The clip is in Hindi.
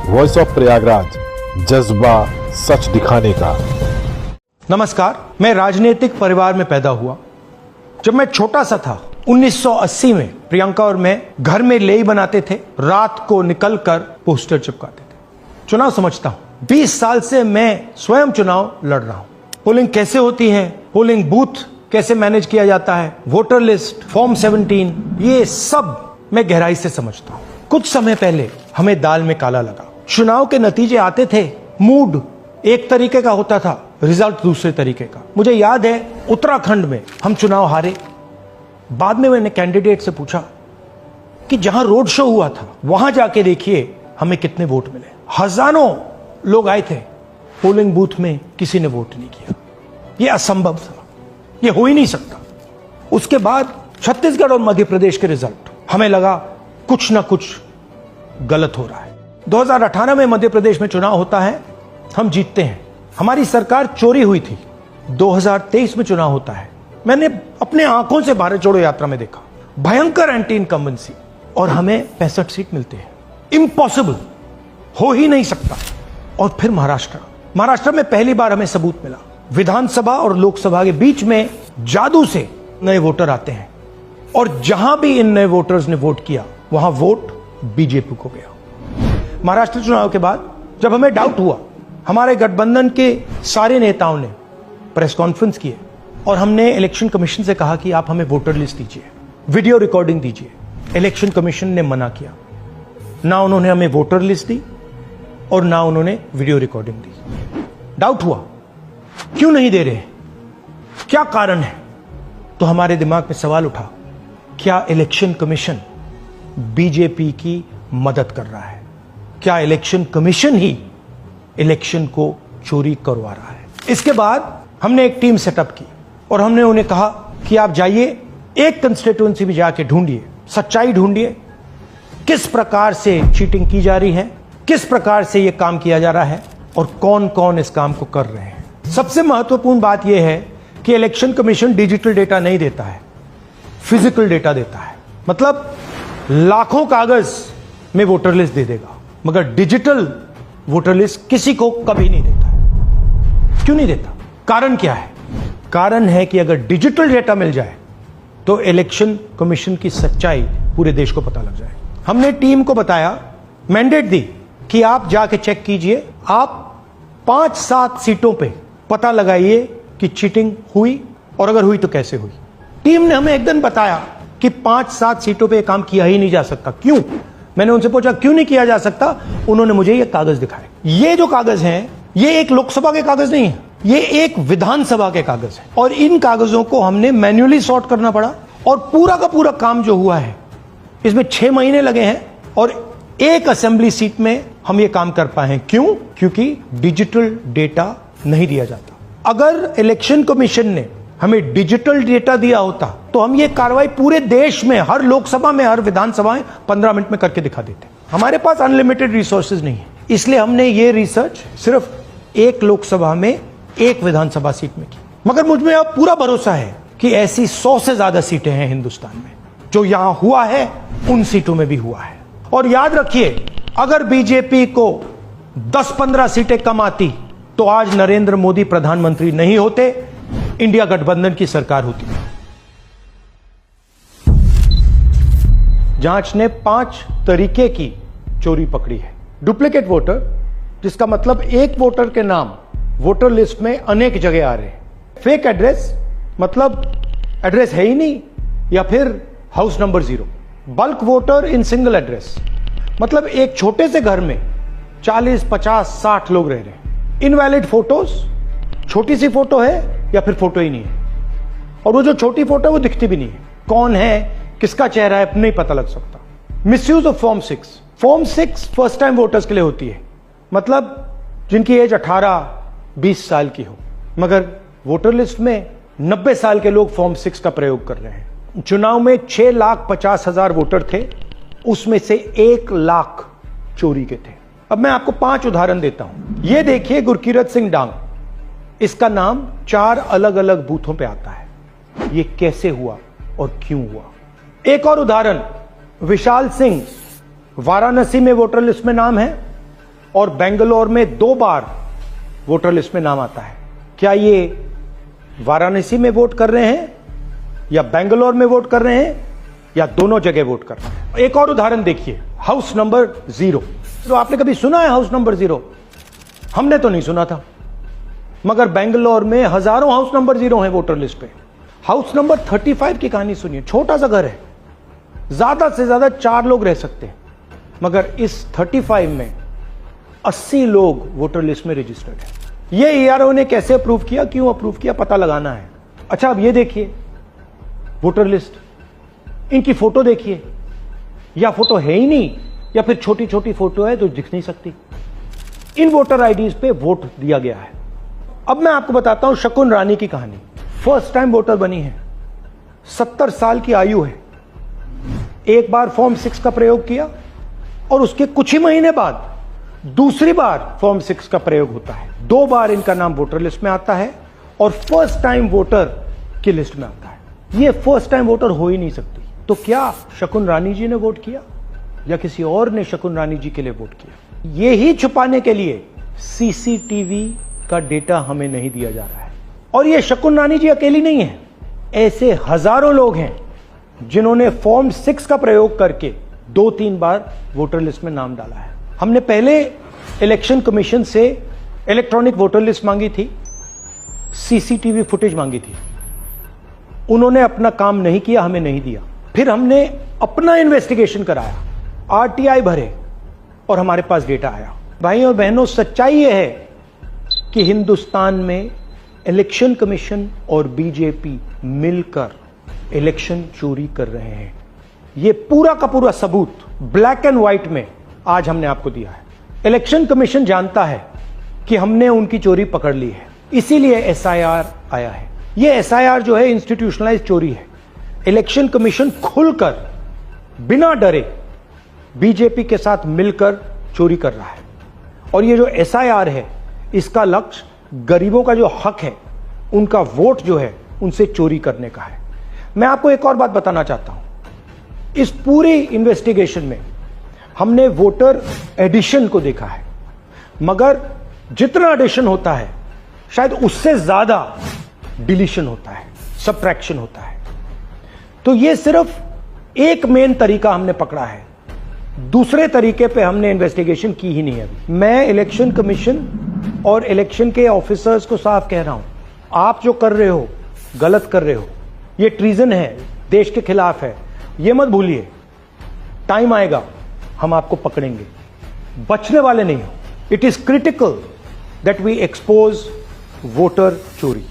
वॉइस ऑफ प्रयागराज, जज्बा सच दिखाने का। नमस्कार, मैं राजनीतिक परिवार में पैदा हुआ। जब मैं छोटा सा था 1980 में प्रियंका और मैं घर में लेई बनाते थे, रात को निकलकर पोस्टर चिपकाते थे। चुनाव समझता हूं, 20 साल से मैं स्वयं चुनाव लड़ रहा हूं। पोलिंग कैसे होती है, पोलिंग बूथ कैसे मैनेज किया जाता है, वोटर लिस्ट, फॉर्म 17, ये सब मैं गहराई से समझता हूं। कुछ समय पहले हमें दाल में काला लगा। चुनाव के नतीजे आते थे, मूड एक तरीके का होता था, रिजल्ट दूसरे तरीके का। मुझे याद है उत्तराखंड में हम चुनाव हारे। बाद में मैंने कैंडिडेट से पूछा कि जहां रोड शो हुआ था वहां जाके देखिए हमें कितने वोट मिले। हजारों लोग आए थे, पोलिंग बूथ में किसी ने वोट नहीं किया। यह असंभव था, यह हो ही नहीं सकता। उसके बाद छत्तीसगढ़ और मध्य प्रदेश के रिजल्ट, हमें लगा कुछ ना कुछ गलत हो रहा है। 2018 में मध्य प्रदेश में चुनाव होता है, हम जीतते हैं। हमारी सरकार चोरी हुई थी। 2023 में चुनाव होता है, मैंने अपने आंखों से भारत जोड़ो यात्रा में देखा, भयंकर एंटी इनकम्बेंसी, और हमें 65 सीट मिलते हैं। इम्पॉसिबल, हो ही नहीं सकता। और फिर महाराष्ट्र में पहली बार हमें सबूत मिला। विधानसभा और लोकसभा के बीच में जादू से नए वोटर आते हैं, और जहां भी इन नए वोटर्स ने वोट किया वहां वोट बीजेपी को गया। महाराष्ट्र चुनाव के बाद जब हमें डाउट हुआ, हमारे गठबंधन के सारे नेताओं ने प्रेस कॉन्फ्रेंस किए और हमने इलेक्शन कमीशन से कहा कि आप हमें वोटर लिस्ट दीजिए, वीडियो रिकॉर्डिंग दीजिए। इलेक्शन कमीशन ने मना किया। ना उन्होंने हमें वोटर लिस्ट दी और ना उन्होंने वीडियो रिकॉर्डिंग दी। डाउट हुआ, क्यों नहीं दे रहे, क्या कारण है? तो हमारे दिमाग में सवाल उठा, क्या इलेक्शन कमीशन बीजेपी की मदद कर रहा है? क्या इलेक्शन कमीशन ही इलेक्शन को चोरी करवा रहा है? इसके बाद हमने एक टीम सेटअप की और हमने उन्हें कहा कि आप जाइए, एक कंस्टिट्यूएंसी भी जाके ढूंढिए, सच्चाई ढूंढिए, किस प्रकार से चीटिंग की जा रही है, किस प्रकार से यह काम किया जा रहा है और कौन कौन इस काम को कर रहे हैं। सबसे महत्वपूर्ण बात यह है कि इलेक्शन कमीशन डिजिटल डेटा नहीं देता है, फिजिकल डेटा देता है। मतलब लाखों कागज में वोटर लिस्ट दे देगा, मगर डिजिटल वोटर लिस्ट किसी को कभी नहीं देता है। क्यों नहीं देता? कारण क्या है? कारण है कि अगर डिजिटल डेटा मिल जाए तो इलेक्शन कमीशन की सच्चाई पूरे देश को पता लग जाए। हमने टीम को बताया, मैंडेट दी कि आप जाके चेक कीजिए, आप 5-7 सीटों पे पता लगाइए कि चीटिंग हुई, और अगर हुई तो कैसे हुई। टीम ने हमें एक दिन बताया कि 5-7 सीटों पे काम किया ही नहीं जा सकता। क्यों? मैंने उनसे पूछा क्यों नहीं किया जा सकता। उन्होंने मुझे ये कागज दिखाए। ये जो कागज हैं, ये एक लोकसभा के कागज नहीं है, ये एक विधानसभा के कागज है, और इन कागजों को हमने मैन्युअली सॉर्ट करना पड़ा। और पूरा का पूरा काम जो हुआ है, इसमें 6 महीने लगे हैं, और एक असेंबली सीट में हम ये काम कर पाए हैं। क्यों? क्योंकि डिजिटल डेटा नहीं दिया जाता। अगर इलेक्शन कमीशन ने हमें डिजिटल डेटा दिया होता तो हम ये कार्रवाई पूरे देश में, हर लोकसभा में, हर विधानसभा में 15 मिनट में करके दिखा देते। हमारे पास अनलिमिटेड रिसोर्सेज नहीं है, इसलिए हमने ये रिसर्च सिर्फ एक लोकसभा में, एक विधानसभा सीट में की। मगर मुझ में अब पूरा भरोसा है कि ऐसी 100 से ज्यादा सीटें हैं हिंदुस्तान में। जो यहां हुआ है उन सीटों में भी हुआ है। और याद रखिए, अगर बीजेपी को 10-15 सीटें कम आती तो आज नरेंद्र मोदी प्रधानमंत्री नहीं होते, इंडिया गठबंधन की सरकार होती। जांच ने 5 तरीके की चोरी पकड़ी है। डुप्लीकेट वोटर, जिसका मतलब एक वोटर के नाम वोटर लिस्ट में अनेक जगह आ रहे हैं। फेक एड्रेस, मतलब एड्रेस है ही नहीं, या फिर house number 0। Bulk voter in single address, मतलब एक छोटे से घर में 40, 50, 60 लोग रह रहे हैं। इनवैलिड फोटोज, छोटी सी फोटो है या फिर फोटो ही नहीं है, और वो जो छोटी फोटो है वो दिखती भी नहीं है। कौन है, किसका चेहरा है, नहीं पता लग सकता। Misuse of form 6। Form 6 first time voters के लिए होती है, मतलब जिनकी एज 18-20 साल की हो, मगर वोटर लिस्ट में 90 साल के लोग फॉर्म 6 का प्रयोग कर रहे हैं। चुनाव में 6,50,000 वोटर थे, उसमें से 1 लाख चोरी के थे। अब मैं आपको 5 उदाहरण देता हूं। यह देखिए, गुरकीरत सिंह डांग, इसका नाम 4 अलग अलग बूथों पे आता है। यह कैसे हुआ और क्यों हुआ? एक और उदाहरण, विशाल सिंह, वाराणसी में वोटर लिस्ट में नाम है, और बेंगलोर में 2 बार वोटर लिस्ट में नाम आता है। क्या ये वाराणसी में वोट कर रहे हैं या बेंगलोर में वोट कर रहे हैं या दोनों जगह वोट कर रहे हैं? एक और उदाहरण देखिए, हाउस नंबर 0। तो आपने कभी सुना है हाउस नंबर 0? हमने तो नहीं सुना था, मगर बेंगलोर में हजारों हाउस नंबर 0 हैं वोटर लिस्ट पे। हाउस नंबर 35 की कहानी सुनिए। छोटा सा घर है, ज्यादा से ज्यादा 4 लोग रह सकते हैं, मगर इस 35 में 80 लोग वोटर लिस्ट में रजिस्टर्ड है। ये ईआरओ ने कैसे अप्रूव किया, क्यों अप्रूव किया, पता लगाना है। अच्छा, अब ये देखिए वोटर लिस्ट, इनकी फोटो देखिए, या फोटो है ही नहीं या फिर छोटी छोटी फोटो है तो दिख नहीं सकती। इन वोटर आईडीज पे वोट दिया गया है। अब मैं आपको बताता हूं शकुन रानी की कहानी। फर्स्ट टाइम वोटर बनी है, 70 साल की आयु है। एक बार फॉर्म 6 का प्रयोग किया और उसके कुछ ही महीने बाद दूसरी बार फॉर्म 6 का प्रयोग होता है। 2 बार इनका नाम वोटर लिस्ट में आता है और फर्स्ट टाइम वोटर की लिस्ट में आता है। ये फर्स्ट टाइम वोटर हो ही नहीं सकती। तो क्या शकुन रानी जी ने वोट किया या किसी और ने शकुन रानी जी के लिए वोट किया? ये ही छुपाने के लिए सीसीटीवी का डेटा हमें नहीं दिया जा रहा है। और ये शकुन रानी जी अकेली नहीं है, ऐसे हजारों लोग हैं जिन्होंने फॉर्म 6 का प्रयोग करके 2-3 बार वोटर लिस्ट में नाम डाला है। हमने पहले इलेक्शन कमीशन से इलेक्ट्रॉनिक वोटर लिस्ट मांगी थी, सीसीटीवी फुटेज मांगी थी। उन्होंने अपना काम नहीं किया, हमें नहीं दिया। फिर हमने अपना इन्वेस्टिगेशन कराया, आरटीआई भरे और हमारे पास डेटा आया। भाई और बहनों, सच्चाई यह है कि हिंदुस्तान में इलेक्शन कमीशन और बीजेपी मिलकर इलेक्शन चोरी कर रहे हैं। यह पूरा का पूरा सबूत ब्लैक एंड व्हाइट में आज हमने आपको दिया है। इलेक्शन कमीशन जानता है कि हमने उनकी चोरी पकड़ ली है, इसीलिए एसआईआर आया है। यह एसआईआर जो है इंस्टीट्यूशनलाइज्ड चोरी है। इलेक्शन कमीशन खुलकर बिना डरे बीजेपी के साथ मिलकर चोरी कर रहा है। और ये जो एसआईआर है, इसका लक्ष्य गरीबों का जो हक है, उनका वोट जो है, उनसे चोरी करने का है। मैं आपको एक और बात बताना चाहता हूं। इस पूरी इन्वेस्टिगेशन में हमने वोटर एडिशन को देखा है, मगर जितना एडिशन होता है शायद उससे ज्यादा डिलीशन होता है, सबट्रैक्शन होता है। तो ये सिर्फ एक मेन तरीका हमने पकड़ा है, दूसरे तरीके पे हमने इन्वेस्टिगेशन की ही नहीं है। मैं इलेक्शन कमीशन और इलेक्शन के ऑफिसर्स को साफ कह रहा हूं, आप जो कर रहे हो गलत कर रहे हो, ये ट्रीजन है, देश के खिलाफ है। ये मत भूलिए, टाइम आएगा हम आपको पकड़ेंगे, बचने वाले नहीं हो। It is critical that we expose voter चोरी।